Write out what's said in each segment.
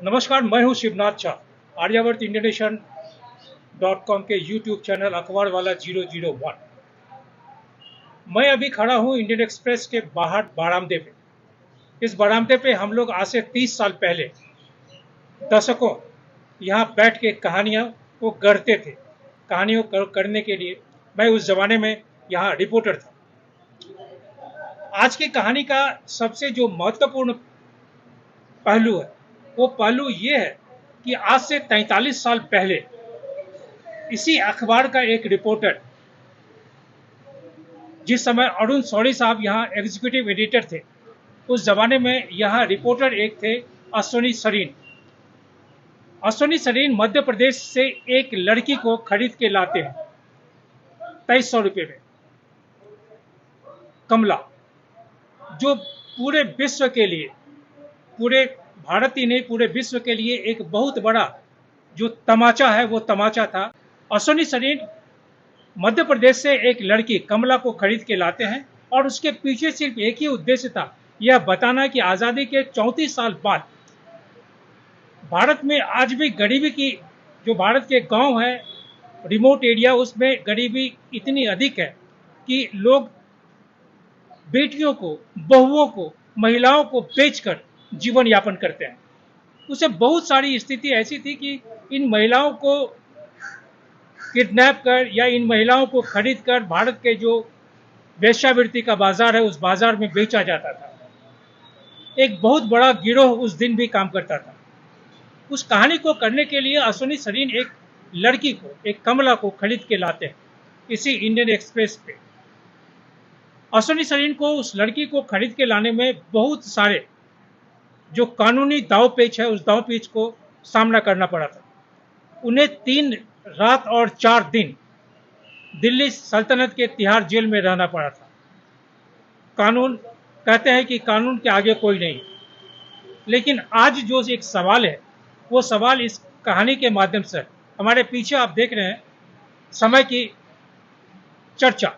नमस्कार, मैं हूं शिवनाथ झा। आर्यावर्त इंडियनेशन .com के यूट्यूब चैनल अखबार वाला 001। मैं अभी खड़ा हूं इंडियन एक्सप्रेस के बाहर बारामदे पे। इस बारामदे पे हम लोग आज से 30 साल पहले दशकों यहाँ बैठ के कहानियों को गढ़ते थे। करने के लिए मैं उस जमाने में यहाँ रिपोर्टर था। आज की कहानी का सबसे जो महत्वपूर्ण पहलू है वो पहलू ये है कि आज से 43 साल पहले इसी अखबार का एक रिपोर्टर, जिस समय अरुण शौरी साहब यहाँ एग्जीक्यूटिव एडिटर थे, उस जमाने में यहाँ रिपोर्टर एक थे अश्विनी सरीन। अश्विनी सरीन मध्य प्रदेश से एक लड़की को खरीद के लाते हैं 2300 रुपये में, कमला, जो पूरे विश्व के लिए, पूरे भारत ही नहीं पूरे विश्व के लिए एक बहुत बड़ा जो तमाचा है वो तमाचा था। अश्विनी सरीन मध्य प्रदेश से एक लड़की कमला को खरीद के लाते हैं और उसके पीछे सिर्फ एक ही उद्देश्य था, यह बताना कि आज़ादी के 34 साल बाद भारत में आज भी गरीबी की, जो भारत के गांव है, रिमोट एरिया, उसमें गरीबी इतनी अधिक है कि लोग बेटियों को, बहुओं को, महिलाओं को बेचकर जीवन यापन करते हैं। उसे बहुत सारी स्थिति ऐसी थी कि इन महिलाओं को किडनैप कर या इन महिलाओं को खरीद कर भारत के जो वेश्यावृत्ति का बाजार है उस बाजार में बेचा जाता था। एक बहुत बड़ा गिरोह उस दिन भी काम करता था। उस कहानी को करने के लिए अश्विनी सरीन एक लड़की को, एक कमला को खरीद के लाते हैं इसी इंडियन एक्सप्रेस पे। अश्विनी सरीन को उस लड़की को खरीद के लाने में बहुत सारे जो कानूनी दाव पेच है उस दाव पेच को सामना करना पड़ा था। उन्हें 3 रात और 4 दिन दिल्ली सल्तनत के तिहाड़ जेल में रहना पड़ा था। कानून कहते हैं कि कानून के आगे कोई नहीं, लेकिन आज जो एक सवाल है वो सवाल इस कहानी के माध्यम से, हमारे पीछे आप देख रहे हैं समय की चर्चा।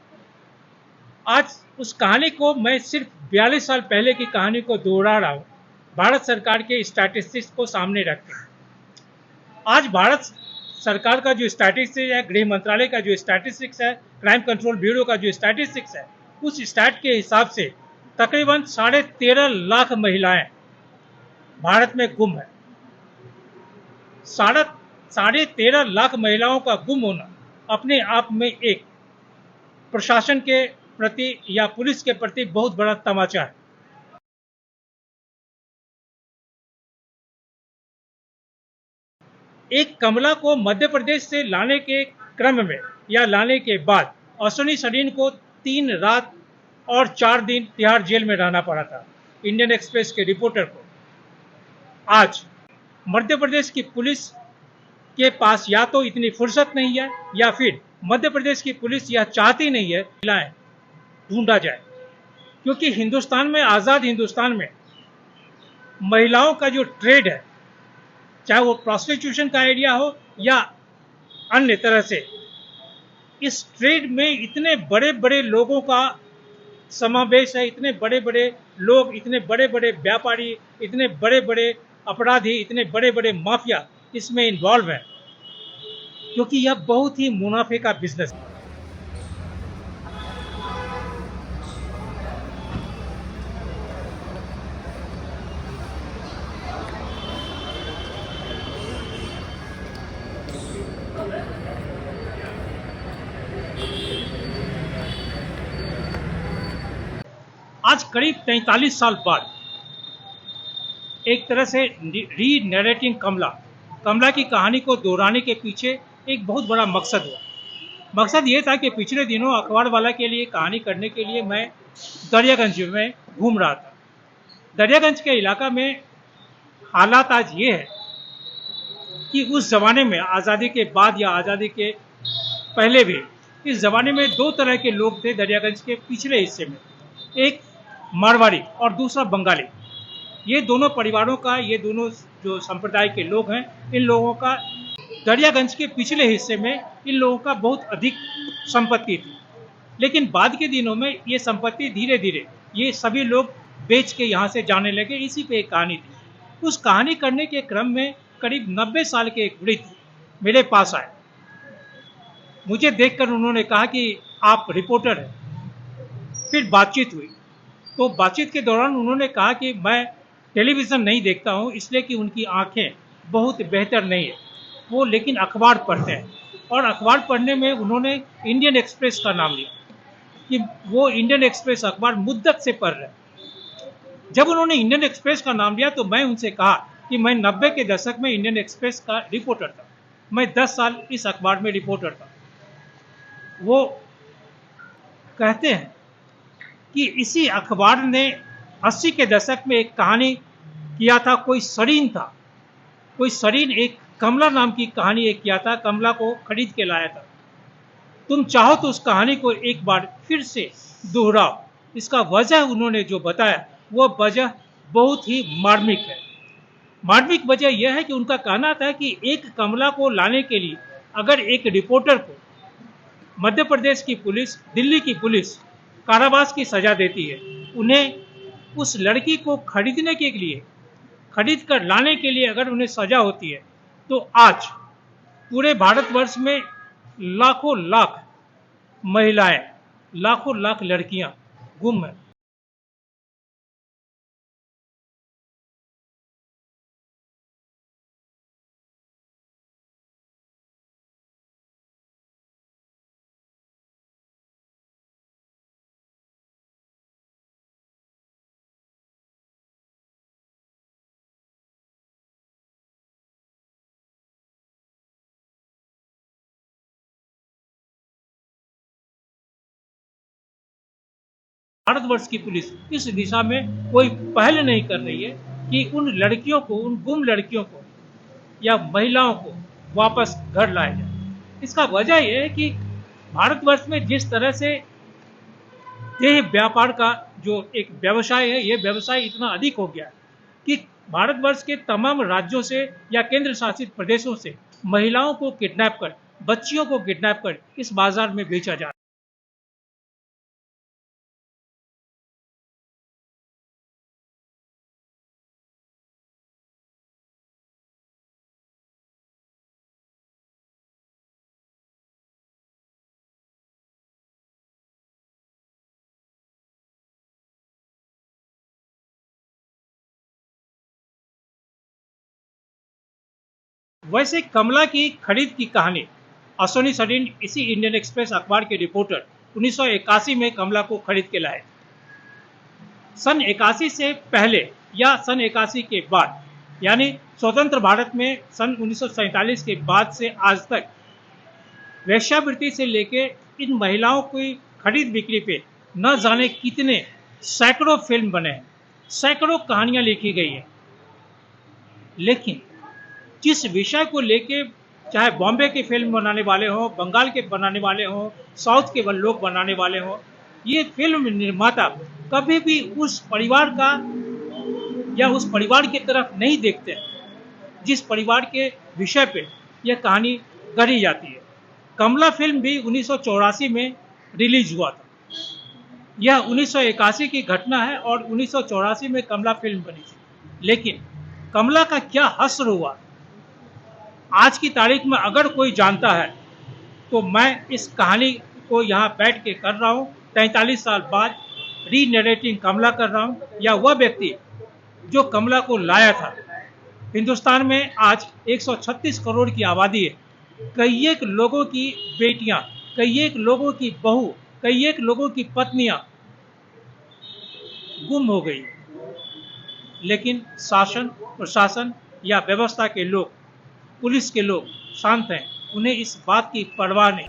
आज उस कहानी को मैं सिर्फ 42 साल पहले की कहानी को दोहरा रहा हूँ, भारत सरकार के स्टैटिस्टिक्स को सामने रखते हैं। आज भारत सरकार का जो स्टैटिस्टिक्स है, गृह मंत्रालय का जो स्टैटिस्टिक्स है, क्राइम कंट्रोल ब्यूरो का जो स्टैटिस्टिक्स है, उस स्टैट के हिसाब से तकरीबन 13.5 लाख महिलाएं भारत में गुम है। 13.5 लाख महिलाओं का गुम होना अपने आप में एक प्रशासन के प्रति या पुलिस के प्रति बहुत बड़ा तमाचा है। एक कमला को मध्य प्रदेश से लाने के क्रम में या लाने के बाद अश्विनी सरीन को 3 रात और 4 दिन तिहाड़ जेल में रहना पड़ा था। इंडियन एक्सप्रेस के रिपोर्टर को आज मध्य प्रदेश की पुलिस के पास या तो इतनी फुर्सत नहीं है या फिर मध्य प्रदेश की पुलिस यह चाहती नहीं है महिलाएं ढूंढा जाए, क्योंकि हिंदुस्तान में, आज़ाद हिंदुस्तान में महिलाओं का जो ट्रेड है, चाहे वो प्रोस्टिट्यूशन का एरिया हो या अन्य तरह से, इस ट्रेड में इतने बड़े बड़े लोगों का समावेश है, इतने बड़े बड़े लोग, इतने बड़े बड़े व्यापारी, इतने बड़े बड़े अपराधी, इतने बड़े बड़े माफिया इसमें इन्वॉल्व है, क्योंकि यह बहुत ही मुनाफे का बिजनेस है। आज करीब 43 साल बाद एक तरह से री नरेटिंग कमला की कहानी को दोहराने के पीछे एक बहुत बड़ा मकसद हुआ। मकसद ये था कि पिछले दिनों अखबार वाला के लिए कहानी करने के लिए मैं दरियागंज में घूम रहा था। दरियागंज के इलाका में हालात आज ये है कि उस ज़माने में, आज़ादी के बाद या आज़ादी के पहले भी, इस ज़माने में 2 तरह के लोग थे दरियागंज के पिछले हिस्से में, एक मारवाड़ी और दूसरा बंगाली। ये दोनों परिवारों का, ये दोनों जो संप्रदाय के लोग हैं, इन लोगों का दरियागंज के पिछले हिस्से में इन लोगों का बहुत अधिक संपत्ति थी। लेकिन बाद के दिनों में ये संपत्ति धीरे धीरे ये सभी लोग बेच के यहाँ से जाने लगे। इसी पे एक कहानी थी। उस कहानी करने के क्रम में करीब 90 साल के एक वृद्ध मेरे पास आए। मुझे देखकर उन्होंने कहा कि आप रिपोर्टर हैं। फिर बातचीत हुई। तो बातचीत के दौरान उन्होंने कहा कि मैं टेलीविज़न नहीं देखता हूँ, इसलिए कि उनकी आँखें बहुत बेहतर नहीं है। वो लेकिन अखबार पढ़ते हैं, और अखबार पढ़ने में उन्होंने इंडियन एक्सप्रेस का नाम लिया कि वो इंडियन एक्सप्रेस अखबार मुद्दत से पढ़ रहे हैं। जब उन्होंने इंडियन एक्सप्रेस का नाम लिया तो मैं उनसे कहा कि मैं 90 के दशक में इंडियन एक्सप्रेस का रिपोर्टर था। मैं 10 साल इस अखबार में रिपोर्टर था। वो कहते हैं कि इसी अखबार ने 80 के दशक में एक कहानी किया था, कोई सरीन एक कमला नाम की कहानी एक किया था, कमला को खरीद के लाया था। तुम चाहो तो उस कहानी को एक बार फिर से दोहराओ। इसका वजह उन्होंने जो बताया वो वजह बहुत ही मार्मिक है। मार्मिक वजह यह है कि उनका कहना था कि एक कमला को लाने के लिए अगर एक रिपोर्टर को मध्य प्रदेश की पुलिस, दिल्ली की पुलिस कारावास की सजा देती है, उन्हें उस लड़की को खरीदने के लिए, खरीद कर लाने के लिए अगर उन्हें सजा होती है, तो आज पूरे भारतवर्ष में लाखों लाख महिलाएं, लाखों लाख लड़कियां गुम हैं। भारतवर्ष की पुलिस इस दिशा में कोई पहल नहीं कर रही है कि उन लड़कियों को, उन गुम लड़कियों को या महिलाओं को वापस घर लाया जाए। इसका वजह यह है कि भारतवर्ष में जिस तरह से देह व्यापार का जो एक व्यवसाय है, ये व्यवसाय इतना अधिक हो गया है कि भारतवर्ष के तमाम राज्यों से या केंद्र शासित प्रदेशों से महिलाओं को किडनैप कर, बच्चियों को किडनैप कर इस बाजार में बेचा जा रहा है। वैसे कमला की खरीद की कहानी अश्विनी सरीन इसी इंडियन एक्सप्रेस अखबार के रिपोर्टर 1981 में कमला को खरीद के लाए। सन 81 से पहले या सन 81 के बाद, यानी स्वतंत्र भारत में सन 1947 के बाद से आज तक वेश्यावृत्ति से लेके इन महिलाओं की खरीद बिक्री पे न जाने कितने सैकड़ों फिल्म बने हैं, सैकड़ों कहानियां लिखी गई हैं। लेकिन जिस विषय को लेके चाहे बॉम्बे की फिल्म बनाने वाले हों, बंगाल के बनाने वाले हों, साउथ के लोग बनाने वाले हों, ये फिल्म निर्माता कभी भी उस परिवार का या उस परिवार की तरफ नहीं देखते जिस परिवार के विषय पे यह कहानी गढ़ी जाती है। कमला फिल्म भी 1984 में रिलीज हुआ था। यह 1981 की घटना है और 1984 में कमला फिल्म बनी थी। लेकिन कमला का क्या हश्र हुआ आज की तारीख में अगर कोई जानता है तो मैं इस कहानी को यहाँ बैठ के कर रहा हूँ। 43 साल बाद री नरेटिंग कमला कर रहा हूँ, या वह व्यक्ति जो कमला को लाया था। हिंदुस्तान में आज 136 करोड़ की आबादी है। कई एक लोगों की बेटियां, कई एक लोगों की बहू, कई एक लोगों की पत्नियां गुम हो गई। लेकिन शासन, प्रशासन या व्यवस्था के लोग, पुलिस के लोग शांत हैं, उन्हें इस बात की परवाह नहीं।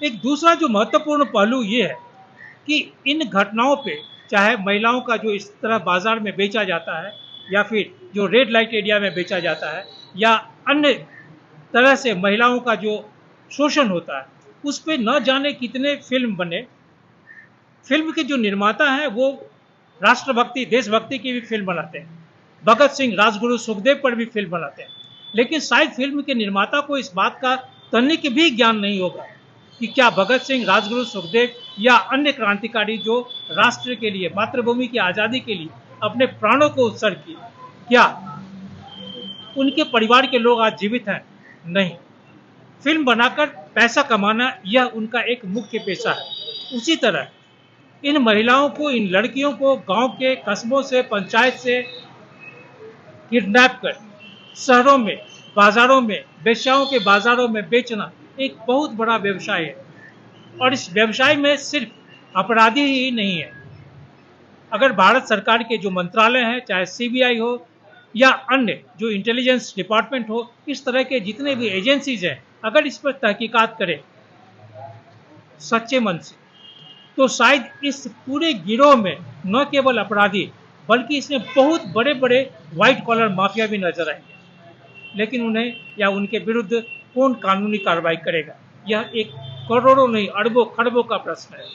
एक दूसरा जो महत्वपूर्ण पहलू ये है कि इन घटनाओं पे, चाहे महिलाओं का जो इस तरह बाजार में बेचा जाता है या फिर जो रेड लाइट एरिया में बेचा जाता है या अन्य तरह से महिलाओं का जो शोषण होता है, उस पे न जाने कितने फिल्म बने फिल्म के जो निर्माता हैं वो राष्ट्रभक्ति देशभक्ति की भी फिल्म बनाते हैं, भगत सिंह राजगुरु सुखदेव पर भी फिल्म बनाते हैं, लेकिन शायद फिल्म के निर्माता को इस बात का तनिक भी ज्ञान नहीं होगा कि क्या भगत सिंह राजगुरु सुखदेव या अन्य क्रांतिकारी जो राष्ट्र के लिए मातृभूमि की आज़ादी के लिए अपने प्राणों को उत्सर्ग किए, क्या उनके परिवार के लोग आज जीवित हैं? नहीं। फिल्म बनाकर पैसा कमाना यह उनका एक मुख्य पेशा है। उसी तरह इन महिलाओं को, इन लड़कियों को गांव के कस्बों से, पंचायत से किडनैप कर शहरों में, बाजारों में, वेश्याओं के बाजारों में बेचना एक बहुत बड़ा व्यवसाय है। और इस व्यवसाय में सिर्फ अपराधी ही नहीं है। अगर भारत सरकार के जो मंत्रालय हैं, चाहे सीबीआई हो या अन्य जो इंटेलिजेंस डिपार्टमेंट हो, इस तरह के जितने भी एजेंसीज हैं, अगर इस पर तहकीकात करें सच्चे मन से, तो शायद इस पूरे गिरोह में न केवल अपराधी बल्कि इसमें बहुत बड़े बड़े व्हाइट कॉलर माफिया भी नजर आएंगे। लेकिन उन्हें या उनके विरुद्ध कौन कानूनी कार्रवाई करेगा? यह एक करोड़ों नहीं अरबों खरबों का प्रश्न है।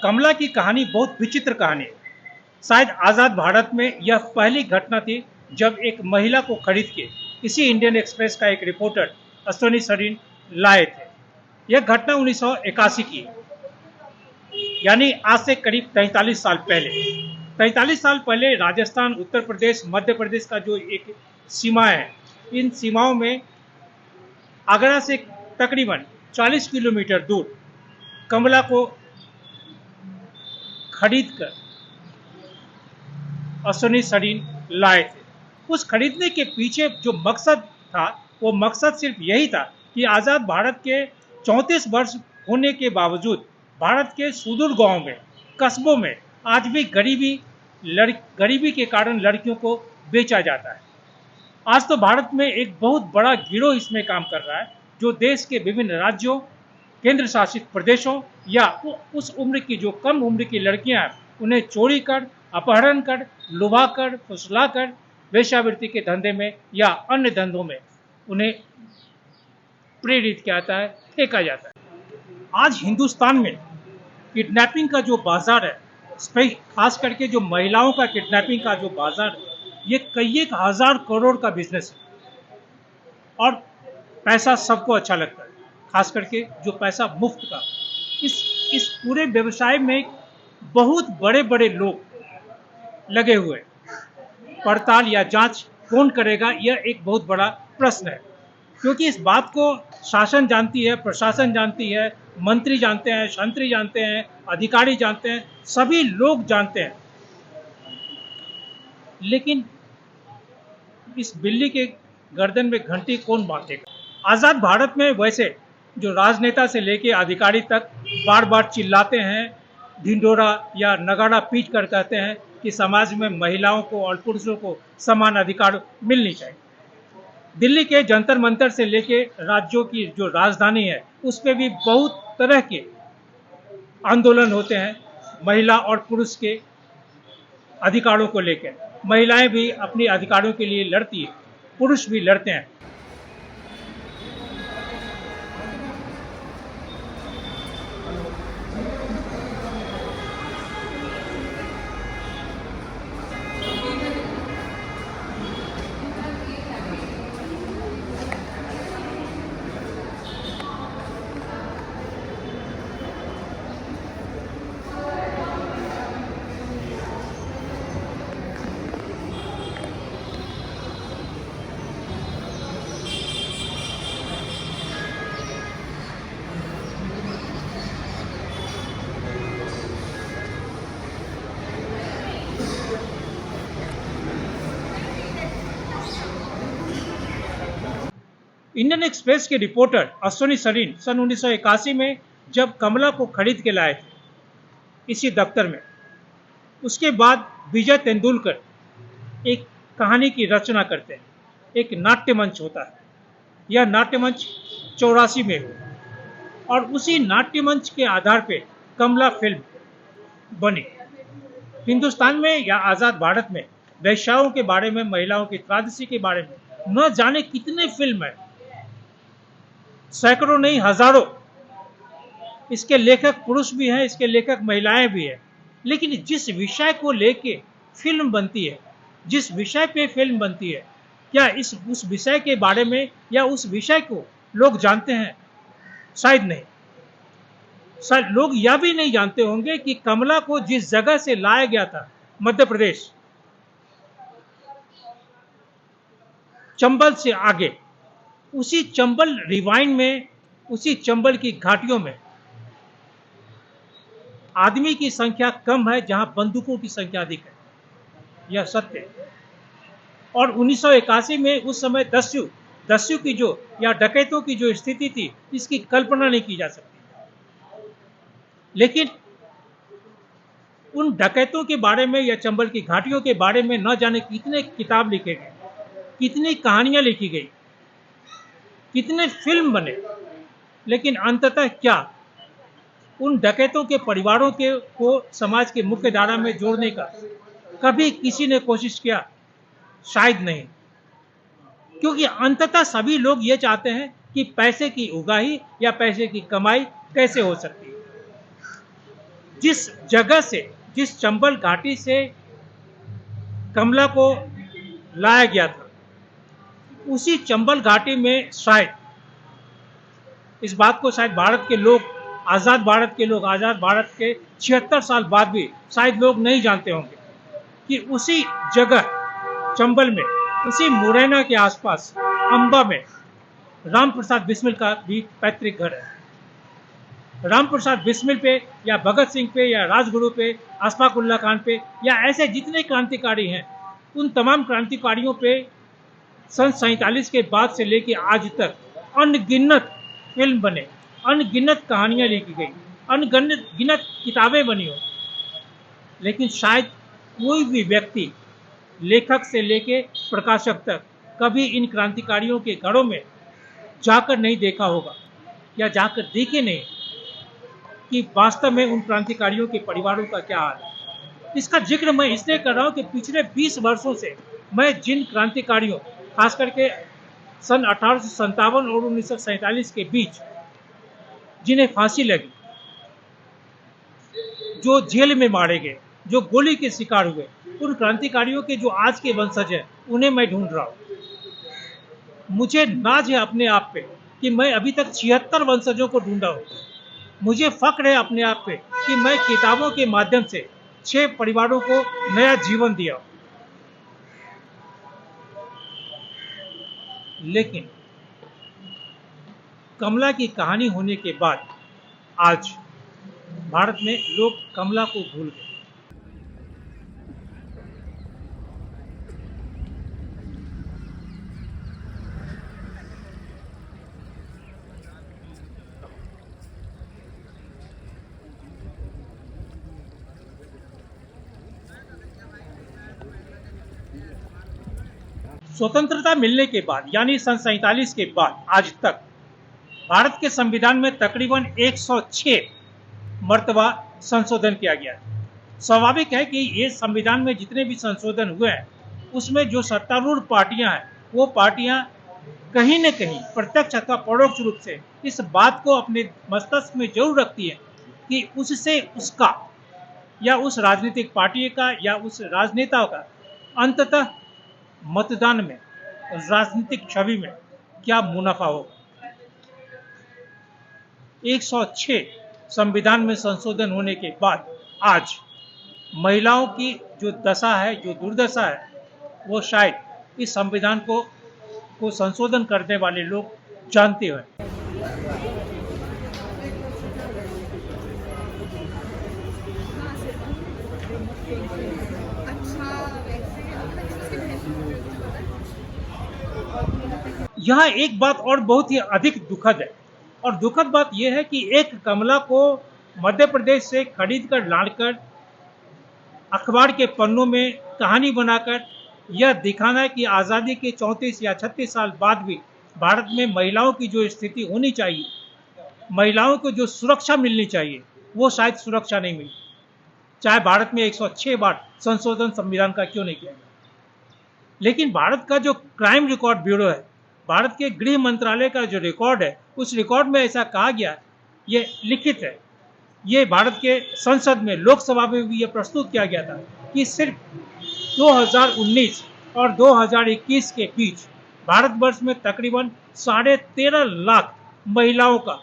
कमला की कहानी बहुत विचित्र कहानी है। शायद आज़ाद भारत में यह पहली घटना थी जब एक महिला को खरीद के इसी इंडियन एक्सप्रेस का एक रिपोर्टर अश्विनी सरीन लाए थे। यह घटना 1981 की, यानी आज से करीब 43 साल पहले। 43 साल पहले राजस्थान, उत्तर प्रदेश, मध्य प्रदेश का जो एक सीमा है, इन सीमाओं में आगरा से तकरीबन 40 किलोमीटर दूर कमला को खरीद कर अश्विनी सरीन लाए थे। उस खरीदने के पीछे जो मकसद था, वो मकसद सिर्फ यही था कि आज़ाद भारत के 34 वर्ष होने के बावजूद भारत के सुदूर गांव में, कस्बों में आज भी गरीबी के कारण लड़कियों को बेचा जाता है। आज तो भारत में एक बहुत बड़ा गिरोह इसमें काम कर रहा है, जो देश के विभिन्न राज्यों, केंद्र शासित प्रदेशों या उस उम्र की जो कम उम्र की लड़कियां हैं, उन्हें चोरी कर, अपहरण कर, लुभा कर, फुसला कर वेश्यावृत्ति के धंधे में या अन्य धंधों में उन्हें प्रेरित किया जाता है, फेंका जाता है। आज हिंदुस्तान में किडनैपिंग का जो बाजार है, खास करके जो महिलाओं का किडनैपिंग का जो बाजार है, ये कई एक हजार करोड़ का बिजनेस है। और पैसा सबको अच्छा लगता है, खास करके जो पैसा मुफ्त का। इस पूरे व्यवसाय में बहुत बड़े बड़े लोग लगे हुए। पड़ताल या जांच कौन करेगा, यह एक बहुत बड़ा प्रश्न है, क्योंकि इस बात को शासन जानती है, प्रशासन जानती है, मंत्री जानते हैं, शंत्री जानते हैं, अधिकारी जानते हैं, सभी लोग जानते हैं। लेकिन इस बिल्ली के गर्दन में घंटी कौन बांधेगा? आज़ाद भारत में वैसे जो राजनेता से लेके अधिकारी तक बार बार चिल्लाते हैं, ढिंडोरा या नगाड़ा पीट कर कहते हैं कि समाज में महिलाओं को और पुरुषों को समान अधिकार मिलनी चाहिए। दिल्ली के जंतर मंतर से लेके राज्यों की जो राजधानी है, उस पर भी बहुत तरह के आंदोलन होते हैं महिला और पुरुष के अधिकारों को लेकर। महिलाएं भी अपने अधिकारों के लिए लड़ती है, पुरुष भी लड़ते हैं। इंडियन एक्सप्रेस के रिपोर्टर अश्विनी सरीन सन 1981 में जब कमला को खरीद के लाए थे इसी दफ्तर में, उसके बाद विजय तेंदुलकर एक कहानी की रचना करते हैं। एक नाट्य मंच होता है। यह नाट्य मंच 84 में हुआ और उसी नाट्य मंच के आधार पे कमला फिल्म बनी। हिंदुस्तान में या आज़ाद भारत में वेश्याओं के बारे में, महिलाओं की त्रासदी के बारे में न जाने कितने फिल्म है, सैकड़ों नहीं हजारों। इसके लेखक पुरुष भी हैं, इसके लेखक महिलाएं भी हैं। लेकिन जिस विषय को लेके फिल्म बनती है, जिस विषय पे फिल्म बनती है, क्या उस विषय के बारे में या उस विषय को लोग जानते हैं? शायद नहीं। शायद लोग यह भी नहीं जानते होंगे कि कमला को जिस जगह से लाया गया था, मध्य प्रदेश, चंबल से आगे, उसी चंबल रिवाइन में, उसी चंबल की घाटियों में आदमी की संख्या कम है जहां बंदूकों की संख्या अधिक है। यह सत्य है। और 1981 में उस समय दस्यु की जो या डकैतों की जो स्थिति थी, इसकी कल्पना नहीं की जा सकती। लेकिन उन डकैतों के बारे में या चंबल की घाटियों के बारे में न जाने कितने किताब लिखे गए, कितनी कहानियां लिखी गई, कितने फिल्म बने। लेकिन अंततः क्या उन डकैतों के परिवारों को समाज के मुख्य धारा में जोड़ने का कभी किसी ने कोशिश किया? शायद नहीं। क्योंकि अंततः सभी लोग ये चाहते हैं कि पैसे की उगाही या पैसे की कमाई कैसे हो सकती है। जिस जगह से, जिस चंबल घाटी से कमला को लाया गया था, उसी चंबल घाटी में शायद इस बात को शायद भारत के लोग, आज़ाद भारत के 76 साल बाद भी शायद लोग नहीं जानते होंगे कि उसी जगह चंबल में, उसी मुरैना के आसपास अंबा में राम प्रसाद बिस्मिल का भी पैतृक घर है। राम प्रसाद बिस्मिल पे या भगत सिंह पे या राजगुरु पे, अशफाक उल्लाह खान पे या ऐसे जितने क्रांतिकारी हैं, उन तमाम क्रांतिकारियों पे सन 47 के बाद से लेके आज तक अनगिनत फिल्म बने, अनगिनत कहानियां लिखी गई, अनगिनत किताबें बनी हो। लेकिन शायद कोई भी व्यक्ति, लेखक से लेके प्रकाशक तक, कभी इन क्रांतिकारियों के घरों में जाकर नहीं देखा होगा या जाकर देखे नहीं कि वास्तव में उन क्रांतिकारियों के परिवारों का क्या हाल है। इसका जिक्र मैं इसलिए कर रहा हूं कि पिछले 20 वर्षों से मैं जिन क्रांतिकारियों, खास करके सन 1857 और 1947 के बीच जिन्हें फांसी लगी, जो जेल में मारे गए, जो गोली के शिकार हुए, उन क्रांतिकारियों के जो आज के वंशज हैं, उन्हें मैं ढूंढ रहा हूं। मुझे नाज है अपने आप पे कि मैं अभी तक 76 वंशजों को ढूंढा हूं। मुझे फक्र है अपने आप पे कि मैं किताबों के माध्यम से 6 परिवारों को नया जीवन दिया। लेकिन कमला की कहानी होने के बाद आज भारत में लोग कमला को भूल गए। स्वतंत्रता मिलने के बाद यानी सन 47 के बाद आज तक भारत के संविधान में तकरीबन 106 मर्तबा संशोधन किया गया है। स्वाभाविक है कि ये संविधान में जितने भी संशोधन हुए हैं, उसमें जो सत्तारूढ़ पार्टियां हैं, वो पार्टियां कहीं न कहीं प्रत्यक्ष अथवा परोक्ष रूप से इस बात को अपने मस्तिष्क में जरूर रखती है कि उससे उसका या उस राजनीतिक पार्टी का या उस राजनेता का अंततः मतदान में, राजनीतिक छवि में क्या मुनाफा होगा। 106 संविधान में संशोधन होने के बाद आज महिलाओं की जो दशा है, जो दुर्दशा है, वो शायद इस संविधान को संशोधन करने वाले लोग जानते हैं। यहाँ एक बात और बहुत ही अधिक दुखद है, और दुखद बात यह है कि एक कमला को मध्य प्रदेश से खरीद कर लाकर अखबार के पन्नों में कहानी बनाकर यह दिखाना है कि आज़ादी के 34 या 36 साल बाद भी भारत में महिलाओं की जो स्थिति होनी चाहिए, महिलाओं को जो सुरक्षा मिलनी चाहिए, वो शायद सुरक्षा नहीं मिली। चाहे भारत में 106 बार संशोधन संविधान का क्यों नहीं किया गया। लेकिन भारत का जो क्राइम रिकॉर्ड ब्यूरो है, भारत के गृह मंत्रालय का जो रिकॉर्ड है, उस रिकॉर्ड में ऐसा कहा गया, ये लिखित है, ये भारत के संसद में, लोकसभा में भी ये प्रस्तुत किया गया था कि सिर्फ 2019 और 2021 के बीच भारतवर्ष में तकरीबन 13.5 लाख महिलाओं का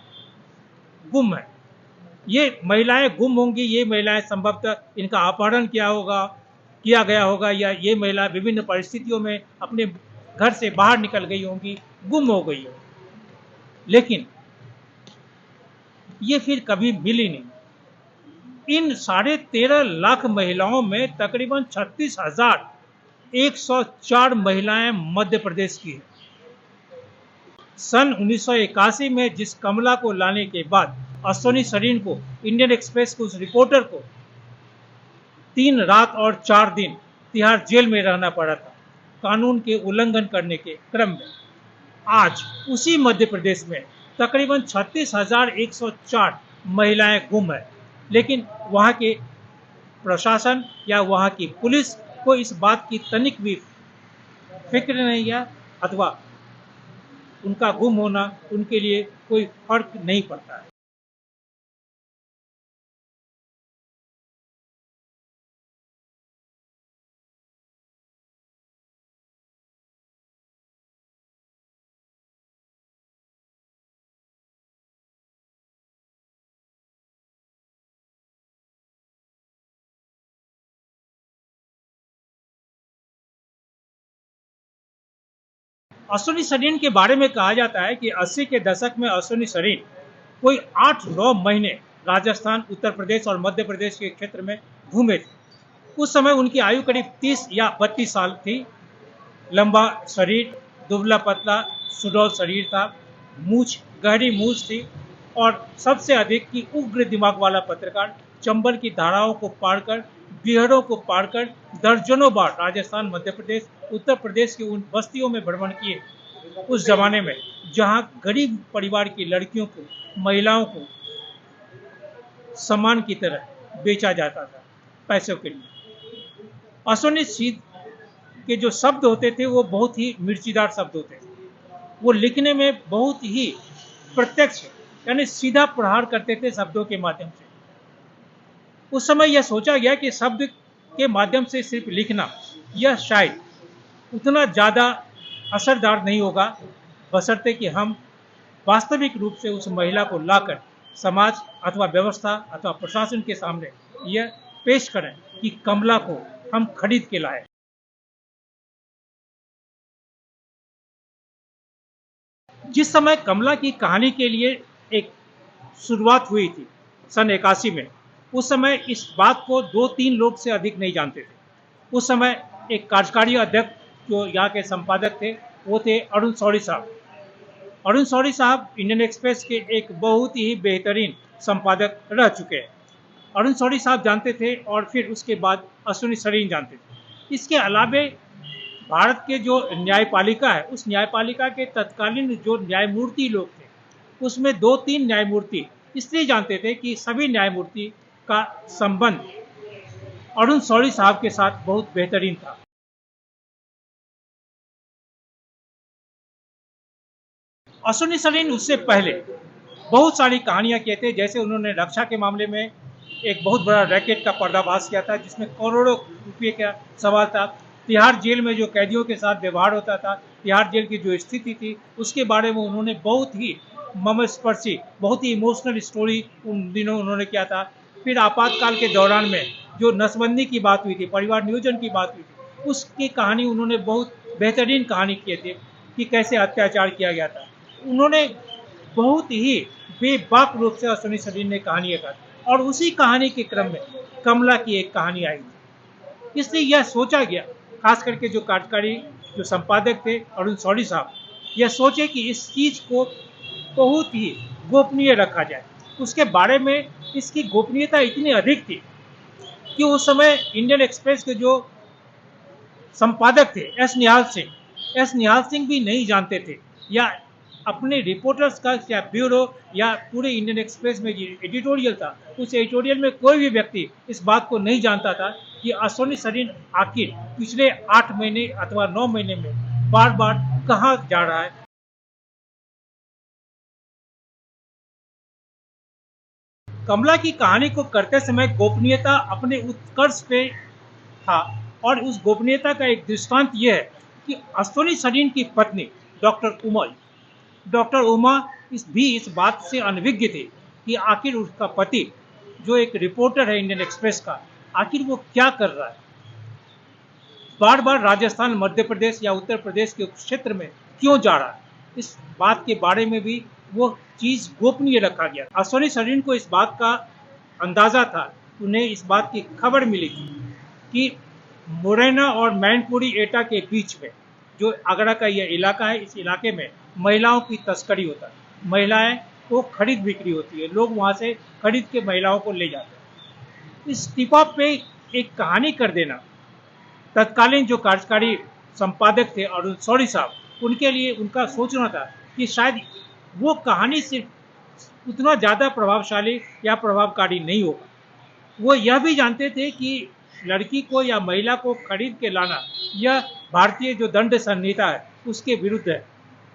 गुम है। ये महिलाएं गुम होंगी, ये महिलाएं संभवतः इनका अपहरण किया गया होगा, या ये महिला विभिन्न परिस्थितियों में अपने घर से बाहर निकल गई होंगी, गुम हो गई होगी, लेकिन ये फिर कभी मिली नहीं। इन 13.5 लाख महिलाओं में तकरीबन 36,104 महिलाएं मध्य प्रदेश की हैं। सन 1981 में जिस कमला को लाने के बाद अश्विनी सरीन को, इंडियन एक्सप्रेस को, उस रिपोर्टर को 3 रात और 4 दिन तिहाड़ जेल में रहना पड़ा था कानून के उल्लंघन करने के क्रम में, आज उसी मध्य प्रदेश में तकरीबन 36,104 महिलाएं गुम है, लेकिन वहाँ के प्रशासन या वहाँ की पुलिस को इस बात की तनिक भी फिक्र नहीं है, अथवा उनका गुम होना उनके लिए कोई फर्क नहीं पड़ता है। अश्विनी सरीन के बारे में कहा जाता है कि 80 के दशक में अश्विनी सरीन कोई 8-9 महीने राजस्थान, उत्तर प्रदेश और मध्य प्रदेश के क्षेत्र में घूमे थे। उस समय उनकी आयु करीब 30 या 32 साल थी। लंबा शरीर, दुबला पतला सुडौल शरीर था, गहरी मूछ थी, और सबसे अधिक की उग्र दिमाग वाला पत्रकार चंबल की धाराओं को पार बिहड़ों को पार कर दर्जनों बार राजस्थान, मध्य प्रदेश, उत्तर प्रदेश की उन बस्तियों में भ्रमण किए, उस जमाने में जहां गरीब परिवार की लड़कियों को, महिलाओं को सामान की तरह बेचा जाता था पैसों के लिए। अश्विनी सीध के जो शब्द होते थे वो बहुत ही मिर्चीदार शब्द होते थे। वो लिखने में बहुत ही प्रत्यक्ष, यानी सीधा प्रहार करते थे शब्दों के माध्यम से। उस समय यह सोचा गया कि शब्द के माध्यम से सिर्फ लिखना यह शायद उतना ज़्यादा असरदार नहीं होगा, बशर्ते कि हम वास्तविक रूप से उस महिला को लाकर समाज अथवा व्यवस्था अथवा प्रशासन के सामने यह पेश करें कि कमला को हम खरीद के लाए। जिस समय कमला की कहानी के लिए एक शुरुआत हुई थी सन 81 में, उस समय इस बात को 2-3 लोग से अधिक नहीं जानते थे। उस समय एक कार्यकारी अध्यक्ष जो यहाँ के संपादक थे, वो थे अरुण शौरी साहब। अरुण शौरी साहब इंडियन एक्सप्रेस के एक बहुत ही बेहतरीन संपादक रह चुके हैं। अरुण शौरी साहब जानते थे, और फिर उसके बाद अश्विनी सरीन जानते थे। इसके अलावे भारत के जो न्यायपालिका है, उस न्यायपालिका के तत्कालीन जो न्यायमूर्ति लोग थे, उसमें 2-3 न्यायमूर्ति इसलिए जानते थे कि सभी न्यायमूर्ति का संबंध अरुण शौरी साहब के साथ बहुत बेहतरीन था। अश्विनी सरीन उससे पहले बहुत सारी कहानियां किए थे, जैसे उन्होंने रक्षा के मामले में एक बहुत बड़ा रैकेट का पर्दाफाश किया था, जिसमें करोड़ों रुपये का सवाल था। तिहाड़ जेल में जो कैदियों के साथ व्यवहार होता था, तिहाड़ जेल की जो स्थिति थी, उसके बारे में उन्होंने बहुत ही मर्मस्पर्शी, बहुत ही इमोशनल स्टोरी उन दिनों उन्होंने किया था। फिर आपातकाल के दौरान में जो नसबंदी की बात हुई थी, परिवार नियोजन की बात हुई थी, उसकी कहानी उन्होंने बहुत बेहतरीन कहानी किए थे कि कैसे अत्याचार किया गया था। उन्होंने बहुत ही बेबाक रूप से अश्विनी सरीन ने कहानी कहा, और उसी कहानी के क्रम में कमला की एक कहानी आई थी। इसलिए यह सोचा गया, खास करके जो कार्यकारी जो संपादक थे अरुण शौरी साहब, यह सोचे कि इस चीज को बहुत ही गोपनीय रखा जाए। उसके बारे में इसकी गोपनीयता इतनी अधिक थी कि उस समय इंडियन एक्सप्रेस के जो संपादक थे एस निहाल सिंह भी नहीं जानते थे, या अपने रिपोर्टर्स का या ब्यूरो या पूरे इंडियन एक्सप्रेस में जो एडिटोरियल था उस एडिटोरियल में कोई भी व्यक्ति इस बात को नहीं जानता था कि अश्विनी सरीन आखिर पिछले 8 महीने अथवा 9 महीने में बार बार कहाँ जा रहा है। कमला की कहानी को करते समय गोपनीयता अपने उत्कर्ष पे था, और उस गोपनीयता का एक दृष्टांत यह है कि अश्विनी सरीन की पत्नी डॉक्टर उमा इस बात से अनभिज्ञ थी कि आखिर उसका पति जो एक रिपोर्टर है इंडियन एक्सप्रेस का, आखिर वो क्या कर रहा है, बार बार राजस्थान, मध्य प्रदेश या उत्तर प्रदेश के क्षेत्र में क्यों जा रहा है। इस बात के बारे में भी वो चीज गोपनीय रखा गया। अश्विनी सरीन को इस बात का अंदाजा था, उन्हें इस बात की खबर मिली थी कि मुरैना और मैनपुरी एटा के बीच में जो आगरा का यह इलाका है, इस इलाके में महिलाओं की तस्करी होता है, महिलाएं को खरीद बिक्री होती है, लोग वहां से खरीद के महिलाओं को ले जाते हैं। इस टिपा पे एक कहानी कर देना तत्कालीन जो कार्यकारी संपादक थे अरुण शौरी साहब, उनके लिए उनका सोचना था कि शायद वो कहानी सिर्फ उतना ज़्यादा प्रभावशाली या प्रभावकारी नहीं होगा। वो यह भी जानते थे कि लड़की को या महिला को खरीद के लाना यह भारतीय जो दंड संहिता है उसके विरुद्ध है,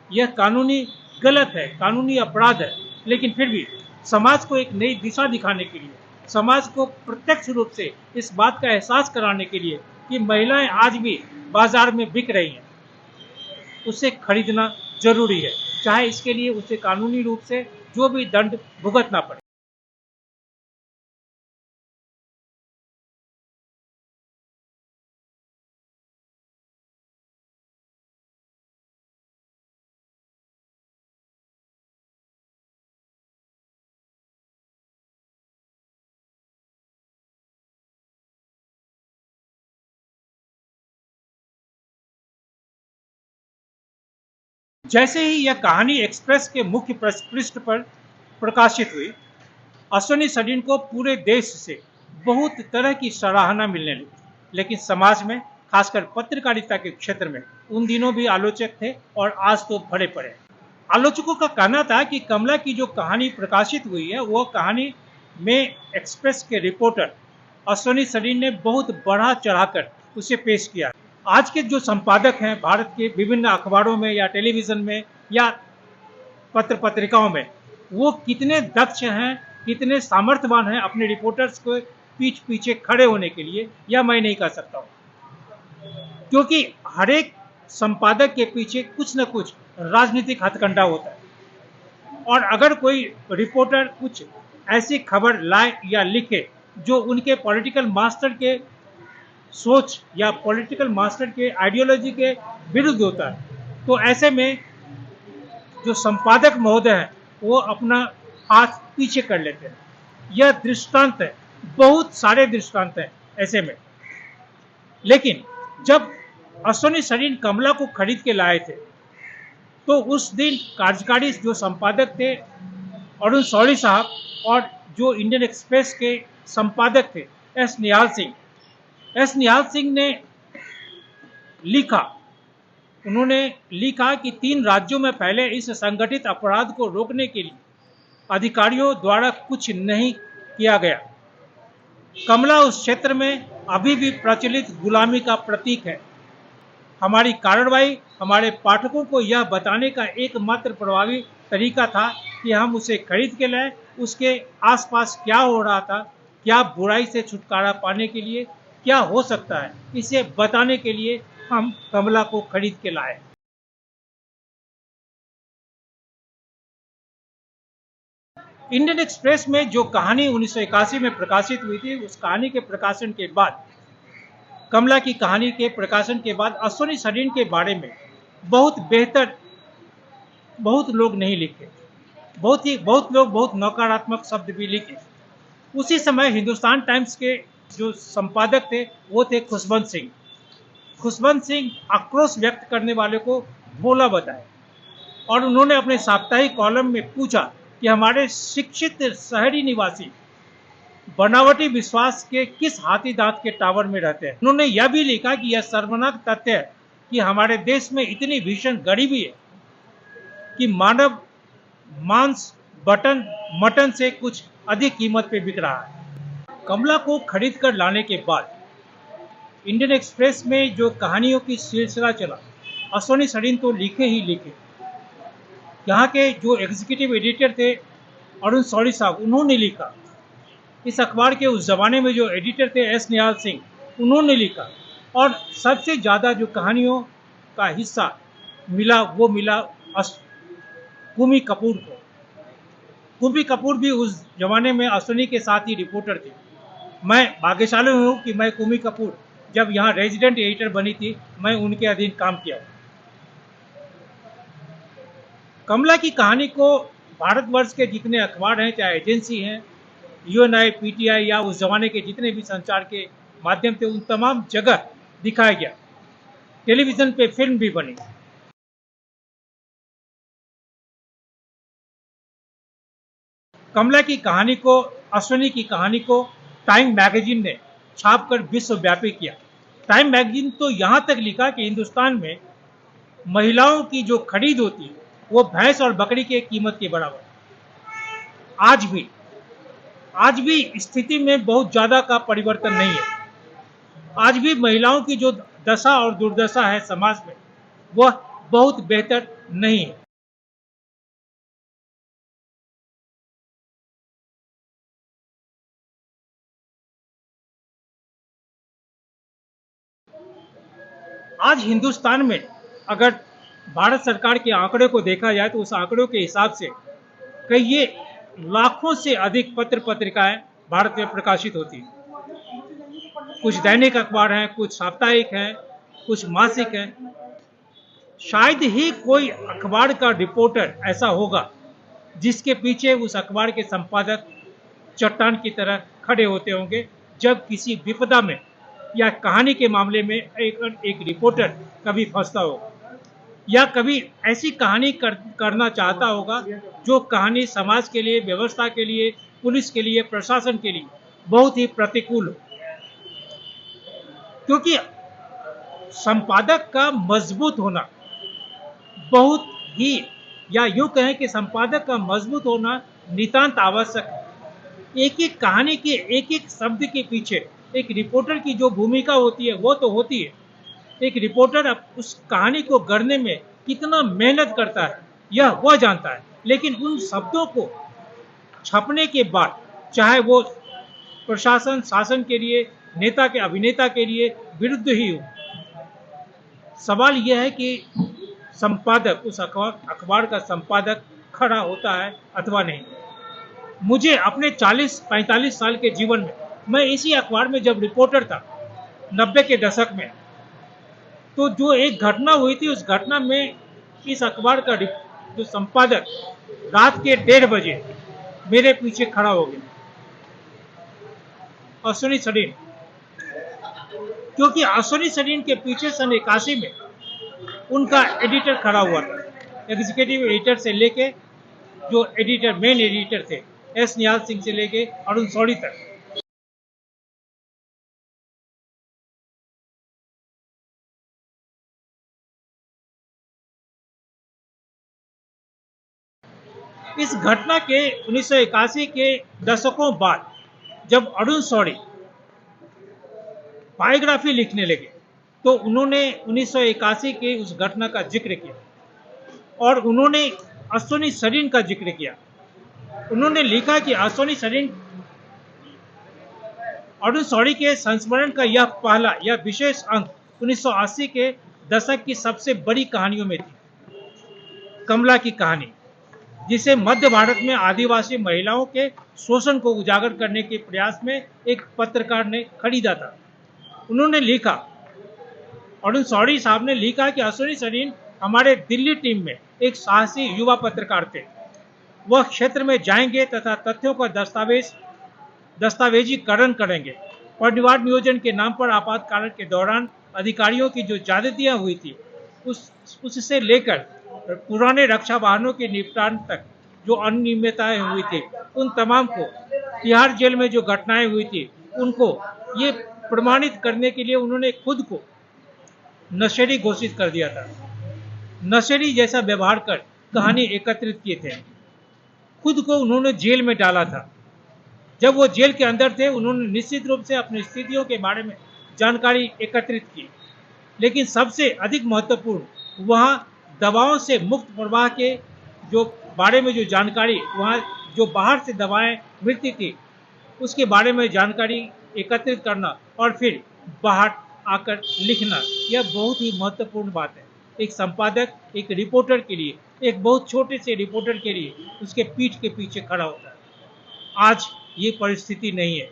यह कानूनी गलत है, कानूनी अपराध है। लेकिन फिर भी समाज को एक नई दिशा दिखाने के लिए, समाज को प्रत्यक्ष रूप से इस बात का एहसास कराने के लिए कि महिलाएं आज भी बाजार में बिक रही हैं, उसे खरीदना जरूरी है, चाहे इसके लिए उसे कानूनी रूप से जो भी दंड भुगतना पड़े। जैसे ही यह कहानी एक्सप्रेस के मुख्य पृष्ठ पर प्रकाशित हुई, अश्विनी सरीन को पूरे देश से बहुत तरह की सराहना मिलने लगी, लेकिन समाज में, खासकर पत्रकारिता के क्षेत्र में उन दिनों भी आलोचक थे और आज तो भरे पड़े। आलोचकों का कहना था कि कमला की जो कहानी प्रकाशित हुई है वो कहानी में एक्सप्रेस के रिपोर्टर अश्विनी सरीन ने बहुत बढ़ा चढ़ाकर उसे पेश किया। आज के जो संपादक हैं भारत के विभिन्न अखबारों में या टेलीविजन में या पत्र पत्रिकाओं में, वो कितने दक्ष हैं, कितने सामर्थ्यवान हैं अपने रिपोर्टर्स को पीठ पीछे खड़े होने के लिए, यह मैं नहीं कह सकता हूँ, क्योंकि हर एक संपादक के पीछे कुछ न कुछ राजनीतिक हथकंडा होता है। और अगर कोई रिपोर्टर कुछ ऐसी खबर लाए या लिखे जो उनके पॉलिटिकल मास्टर के सोच या पॉलिटिकल मास्टर के आइडियोलॉजी के विरुद्ध होता है, तो ऐसे में जो संपादक महोदय हैं वो अपना हाथ पीछे कर लेते हैं। यह दृष्टांत है, बहुत सारे दृष्टांत हैं ऐसे में। लेकिन जब अश्विनी सरीन कमला को खरीद के लाए थे तो उस दिन कार्यकारी जो संपादक थे अरुण शौरी साहब, और जो इंडियन एक्सप्रेस के संपादक थे एस निहाल सिंह ने उन्होंने लिखा कि 3 राज्यों में फैले इस संगठित अपराध को रोकने के लिए अधिकारियों द्वारा कुछ नहीं किया गया। कमला उस क्षेत्र में अभी भी प्रचलित गुलामी का प्रतीक है। हमारी कार्रवाई हमारे पाठकों को यह बताने का एकमात्र प्रभावी तरीका था कि हम उसे खरीद के लाए, उसके आसपास क्या हो रहा था, क्या बुराई से छुटकारा पाने के लिए क्या हो सकता है, इसे बताने के लिए हम कमला को खरीद के लाए। इंडियन एक्सप्रेस में जो कहानी 1981 में प्रकाशित हुई थी, उस कहानी के प्रकाशन के बाद, कमला की कहानी के प्रकाशन के बाद अश्विनी सरीन के बारे में बहुत बेहतर बहुत लोग नहीं लिखे, बहुत लोग बहुत नकारात्मक शब्द भी लिखे। उसी समय हिंदुस्तान टाइम्स के जो संपादक थे वो थे खुशवंत सिंह आक्रोश व्यक्त करने वाले को भोला बताए। और उन्होंने अपने साप्ताहिक कॉलम में पूछा कि हमारे शिक्षित शहरी निवासी बनावटी विश्वास के किस हाथी दांत के टावर में रहते हैं। उन्होंने यह भी लिखा कि यह शर्मनाक तथ्य है कि हमारे देश में इतनी भीषण गरीबी है कि मानव मांस बटन मटन से कुछ अधिक कीमत पे बिक रहा है। कमला को खरीद कर लाने के बाद इंडियन एक्सप्रेस में जो कहानियों की सिलसिला चला, अश्वनी सरीन तो लिखे ही लिखे। यहाँ के जो एग्जीक्यूटिव एडिटर थे अरुण शौरी साहब, उन्होंने लिखा। इस अखबार के उस जमाने में जो एडिटर थे एस निहाल सिंह, उन्होंने लिखा। और सबसे ज़्यादा जो कहानियों का हिस्सा मिला वो मिला कुमी कपूर को। कुमी कपूर भी उस जमाने में अश्वनी के साथ ही रिपोर्टर थे। मैं भाग्यशाली हूँ कि मैं कुमी कपूर जब यहाँ रेजिडेंट एडिटर बनी थी, मैं उनके अधीन काम किया। कमला की कहानी को भारतवर्ष के जितने अखबार हैं, चाहे एजेंसी हैं, यूएनआई, पीटीआई या उस जमाने के जितने भी संचार के माध्यम थे, उन तमाम जगह दिखाया गया। टेलीविजन पे फिल्म भी बनी। कमला की कहानी को, अश्वनी की कहानी को टाइम मैगजीन ने छापकर विश्वव्यापी किया। टाइम मैगजीन तो यहाँ तक लिखा कि हिंदुस्तान में महिलाओं की जो खरीद होती है वो भैंस और बकरी के कीमत के बराबर। आज भी स्थिति में बहुत ज़्यादा का परिवर्तन नहीं है। आज भी महिलाओं की जो दशा और दुर्दशा है समाज में, वह बहुत बेहतर नहीं है। आज हिंदुस्तान में अगर भारत सरकार के आंकड़े को देखा जाए तो उस आंकड़ों के हिसाब से कई लाखों से अधिक पत्र पत्रिकाएं भारत में प्रकाशित होती हैं। कुछ दैनिक अखबार हैं, कुछ साप्ताहिक हैं, कुछ मासिक हैं। शायद ही कोई अखबार का रिपोर्टर ऐसा होगा जिसके पीछे उस अखबार के संपादक चट्टान की तरह खड़े होते होंगे जब किसी विपदा में या कहानी के मामले में एक रिपोर्टर कभी फंसता होगा या कभी ऐसी कहानी करना चाहता होगा जो कहानी समाज के लिए, व्यवस्था के लिए, पुलिस के लिए, प्रशासन के लिए बहुत ही प्रतिकूल हो। क्योंकि संपादक का मजबूत होना बहुत ही, या यूं कहें कि संपादक का मजबूत होना नितांत आवश्यक है। एक एक कहानी के एक एक शब्द के पीछे एक रिपोर्टर की जो भूमिका होती है वो तो होती है। एक रिपोर्टर उस कहानी को गढ़ने में कितना मेहनत करता है यह वह जानता है, लेकिन उन शब्दों को छपने के बाद चाहे वो प्रशासन, शासन के लिए, नेता के, अभिनेता के लिए विरुद्ध ही हो, सवाल यह है कि संपादक, उस अखबार का संपादक खड़ा होता है अथवा नहीं। मुझे अपने 40-45 साल के जीवन में, मैं इसी अखबार में जब रिपोर्टर था 90 के दशक में, तो जो एक घटना हुई थी उस घटना में इस अखबार का जो संपादक रात के 1:30 बजे मेरे पीछे खड़ा हो गया, अश्वनी सरीन। क्योंकि अश्वनी सरीन के पीछे सन 81 में उनका एडिटर खड़ा हुआ था। एग्जीक्यूटिव एडिटर से लेके जो एडिटर, मेन एडिटर थे, एस निहाल सिंह से लेके अरुण शौरी तक। इस घटना के 1981 के दशकों बाद जब अरुण शौरी बायोग्राफी लिखने लगे तो उन्होंने 1981 के उस घटना का जिक्र किया और उन्होंने अश्वनी सरीन का जिक्र किया। उन्होंने लिखा कि अश्वनी सरीन अरुण शौरी के संस्मरण का यह पहला, यह विशेष अंक 1980 के दशक की सबसे बड़ी कहानियों में थी। कमला की कहानी, जिसे मध्य भारत में आदिवासी महिलाओं के शोषण को उजागर करने के प्रयास में एक पत्रकार ने खरीदा था। उन्होंने लिखा, अरुण शौरी साहब ने लिखा कि अश्वनी सरीन हमारे दिल्ली टीम में एक साहसी युवा पत्रकार थे। वह क्षेत्र में जाएंगे तथा तथ्यों का दस्तावेजीकरण करेंगे। परिवार नियोजन के नाम पर आपातकाल के दौरान अधिकारियों की जो ज्यादतियां हुई थी उससे लेकर पुराने रक्षा वाहनों के निपटान तक जो अनियमितताएं हुई थी, उन तमाम को तिहाड़ जेल में जो घटनाएं हुई थी, उनको ये प्रमाणित करने के लिए उन्होंने खुद को नशेड़ी घोषित कर दिया था। नशेड़ी जैसा व्यवहार कर कहानी एकत्रित किए थे। खुद को उन्होंने जेल में डाला था। जब वो जेल के अंदर थे, उन्होंने निश्चित रूप से अपनी स्थितियों के बारे में जानकारी एकत्रित की, लेकिन सबसे अधिक महत्वपूर्ण वहाँ दवाओं से मुक्त प्रवाह के जो बारे में जो जानकारी, वहाँ जो बाहर से दवाएं मिलती थी उसके बारे में जानकारी एकत्रित करना और फिर बाहर आकर लिखना, यह बहुत ही महत्वपूर्ण बात है। एक संपादक, एक रिपोर्टर के लिए, एक बहुत छोटे से रिपोर्टर के लिए उसके पीठ के पीछे खड़ा होता है। आज ये परिस्थिति नहीं है।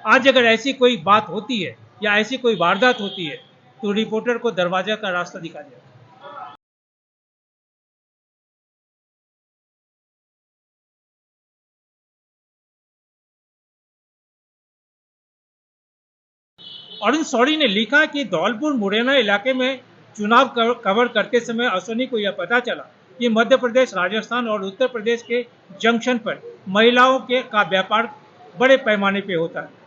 आज अगर ऐसी कोई बात होती है या ऐसी कोई वारदात होती है तो रिपोर्टर को दरवाजा का रास्ता दिखा दिया। अरुण शौरी ने लिखा कि धौलपुर मुरैना इलाके में चुनाव कवर करते समय अश्विनी को यह पता चला कि मध्य प्रदेश, राजस्थान और उत्तर प्रदेश के जंक्शन पर महिलाओं का व्यापार बड़े पैमाने पे होता है।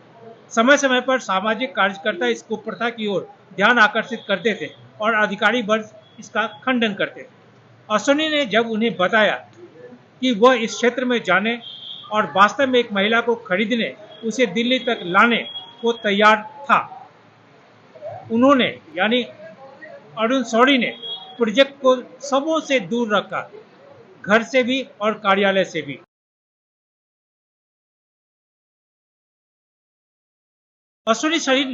समय समय पर सामाजिक कार्यकर्ता इस कुप्रथा की ओर ध्यान आकर्षित करते थे और अधिकारी वर्ग इसका खंडन करते थे। अश्विनी ने जब उन्हें बताया कि वह इस क्षेत्र में जाने और वास्तव में एक महिला को खरीदने, उसे दिल्ली तक लाने को तैयार था, उन्होंने यानी अरुण शौरी ने प्रोजेक्ट को सबों से दूर रखा, घर से भी और कार्यालय से भी। अश्विनी शौरी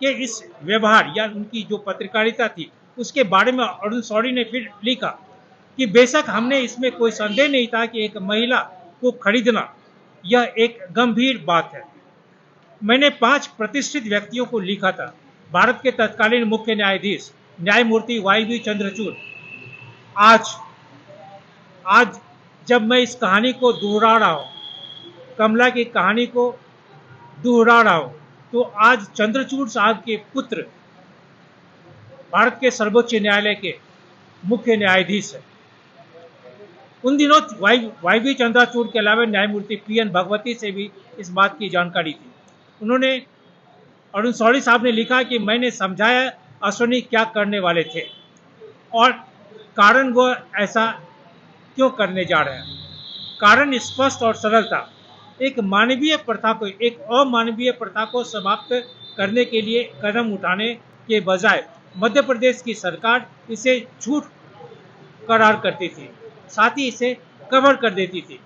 के इस व्यवहार या उनकी जो पत्रकारिता थी उसके बारे में अरुण शौरी ने फिर लिखा कि बेशक हमने इसमें कोई संदेह नहीं था कि एक महिला को खरीदना यह एक गंभीर बात है। मैंने 5 प्रतिष्ठित व्यक्तियों को लिखा था। भारत के तत्कालीन मुख्य न्यायाधीश न्यायमूर्ति वाई चंद्रचूड़। आज जब मैं इस कहानी को दोहरा रहा हूँ, कमला की कहानी को दोहरा रहा हूँ, तो आज चंद्रचूड़ साहब के पुत्र भारत के सर्वोच्च न्यायालय के मुख्य न्यायाधीश है। उन दिनों वाई चंद्रचूड़ के अलावा न्यायमूर्ति PN भगवती से भी इस बात की जानकारी थी। उन्होंने, अरुण शौरी साहब ने लिखा कि मैंने समझाया अश्विनी क्या करने वाले थे और कारण वह ऐसा क्यों करने जा रहे हैं। कारण स्पष्ट और सरल था। एक मानवीय प्रथा को, एक अमानवीय प्रथा को समाप्त करने के लिए कदम उठाने के बजाय मध्य प्रदेश की सरकार इसे झूठ करार करती थी, साथ ही इसे कवर कर देती थी।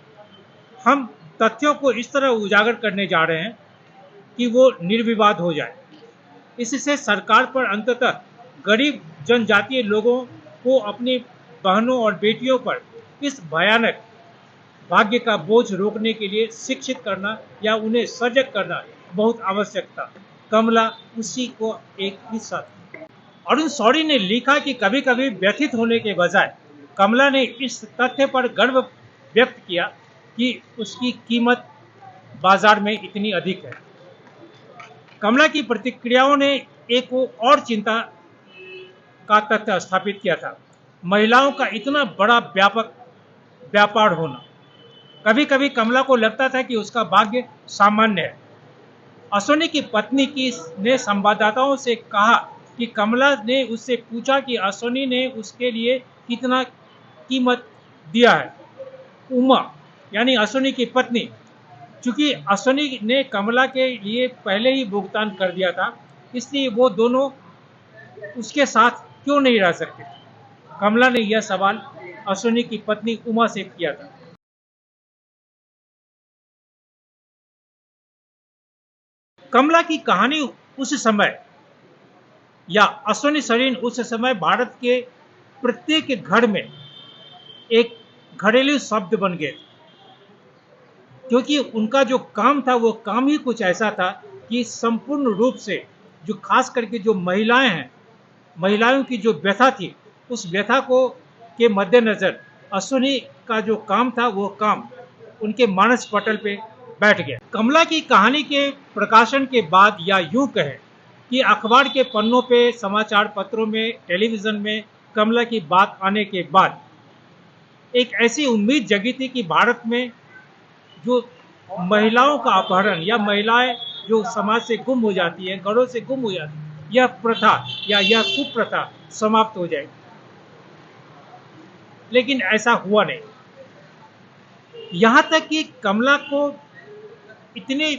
हम तथ्यों को इस तरह उजागर करने जा रहे हैं कि वो निर्विवाद हो जाए। इससे सरकार पर अंततः गरीब जनजातीय लोगों को अपनी बहनों और बेटियों पर इस भयानक भाग्य का बोझ रोकने के लिए शिक्षित करना या उन्हें सजग करना बहुत आवश्यक था। कमला उसी को एक हिस्सा थी। अरुण शौरी ने लिखा कि कभी कभी व्यथित होने के बजाय कमला ने इस तथ्य पर गर्व व्यक्त किया कि उसकी कीमत बाजार में इतनी अधिक है। कमला की प्रतिक्रियाओं ने एक और चिंता का तथ्य स्थापित किया था, महिलाओं का इतना बड़ा व्यापक व्यापार होना। कभी कभी कमला को लगता था कि उसका भाग्य सामान्य है। अश्विनी की पत्नी ने संवाददाताओं से कहा कि कमला ने उससे पूछा कि अश्विनी ने उसके लिए कितना कीमत दिया है। उमा यानी अश्विनी की पत्नी, चूंकि अश्विनी ने कमला के लिए पहले ही भुगतान कर दिया था, इसलिए वो दोनों उसके साथ क्यों नहीं रह सकते। कमला ने यह सवाल अश्विनी की पत्नी उमा से किया था। कमला की कहानी उस समय या अश्विनी शरीन उस समय भारत के प्रत्येक घर में एक घरेलू शब्द बन गए, क्योंकि उनका जो काम था वो काम ही कुछ ऐसा था कि संपूर्ण रूप से जो खास करके जो महिलाएं हैं, महिलाओं की जो व्यथा थी, उस व्यथा को के मद्देनजर अश्विनी का जो काम था वो काम उनके मानस पटल पे बैठ गया। कमला की कहानी के प्रकाशन के बाद, या यूं कहें कि अखबार के पन्नों पे, समाचार पत्रों में, टेलीविजन में कमला की बात आने के बाद एक ऐसी उम्मीद जगी थी कि भारत में जो महिलाओं का अपहरण या महिलाएं जो समाज से गुम हो जाती है, घरों से गुम हो जाती है, यह प्रथा या यह कुप्रथा समाप्त हो जाएगी। लेकिन ऐसा हुआ नहीं। यहाँ तक कि कमला को इतनी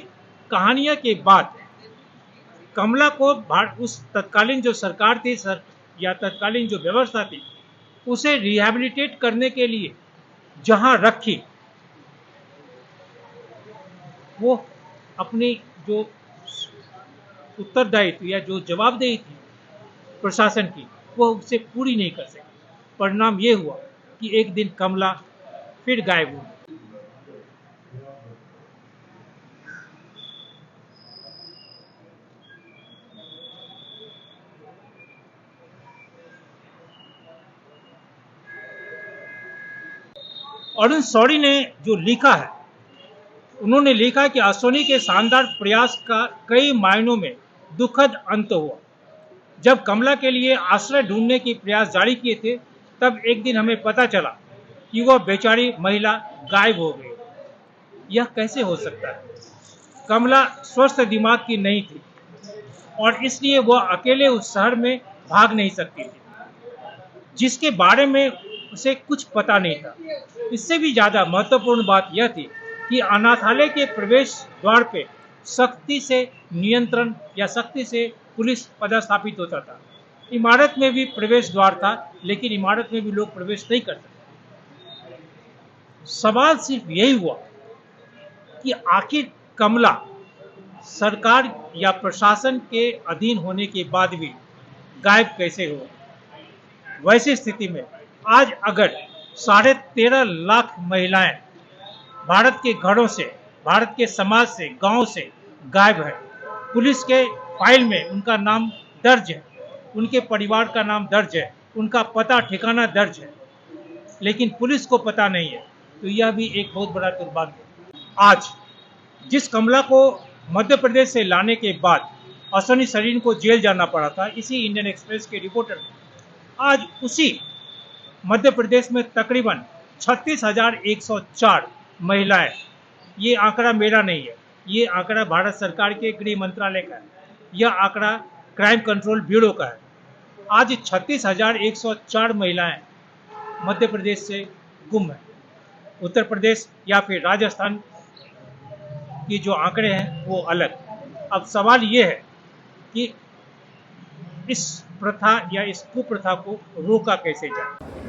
कहानियां के बाद कमला को उस तत्कालीन जो सरकार थी या तत्कालीन जो व्यवस्था थी उसे रिहैबिलिटेट करने के लिए जहां रखी, वो अपनी जो उत्तरदायित्व या जो जवाबदेही थी प्रशासन की, वो उसे पूरी नहीं कर सकी। परिणाम ये हुआ कि एक दिन कमला फिर गायब हुई। अरुण शौरी ने जो लिखा है, उन्होंने लिखा कि अश्विनी के शानदार प्रयास का कई मायनों में दुखद अंत हुआ। जब कमला के लिए आश्रय ढूंढने की प्रयास जारी किए थे, तब एक दिन हमें पता चला कि वह बेचारी महिला गायब हो गई। यह कैसे हो सकता है? कमला स्वस्थ दिमाग की नहीं थी और इसलिए वह अकेले उस शहर में भाग नहीं सकती थी जिसके बारे में उसे कुछ पता नहीं था। इससे भी ज्यादा महत्वपूर्ण बात यह थी कि अनाथालय के प्रवेश द्वार पे सख्ती से नियंत्रण या सख्ती से पुलिस पदस्थापित होता था। इमारत में भी प्रवेश द्वार था, लेकिन इमारत में भी लोग प्रवेश नहीं कर सकते। सवाल सिर्फ यही हुआ कि आखिर कमला सरकार या प्रशासन के अधीन होने के बाद भी गायब कैसे हुआ? वैसी स्थिति में आज अगर 13.5 लाख महिलाएं भारत के घरों से, भारत के समाज से, गांव से गायब है, पुलिस के फाइल में उनका नाम दर्ज है, उनके परिवार का नाम दर्ज है, उनका पता ठिकाना दर्ज है, लेकिन पुलिस को पता नहीं है, तो यह भी एक बहुत बड़ा दुर्भाग्य है। आज जिस कमला को मध्य प्रदेश से लाने के बाद अश्विनी शरीन को जेल जाना पड़ा था, इसी इंडियन एक्सप्रेस के रिपोर्टर ने आज उसी मध्य प्रदेश में तकरीबन 36,104 महिलाएं, ये आंकड़ा मेरा नहीं है, ये आंकड़ा भारत सरकार के गृह मंत्रालय का है, यह आंकड़ा क्राइम कंट्रोल ब्यूरो का है। आज 36,104 महिलाएं मध्य प्रदेश से गुम है। उत्तर प्रदेश या फिर राजस्थान की जो आंकड़े हैं वो अलग। अब सवाल ये है कि इस प्रथा या इस कुप्रथा को रोका कैसे जाए।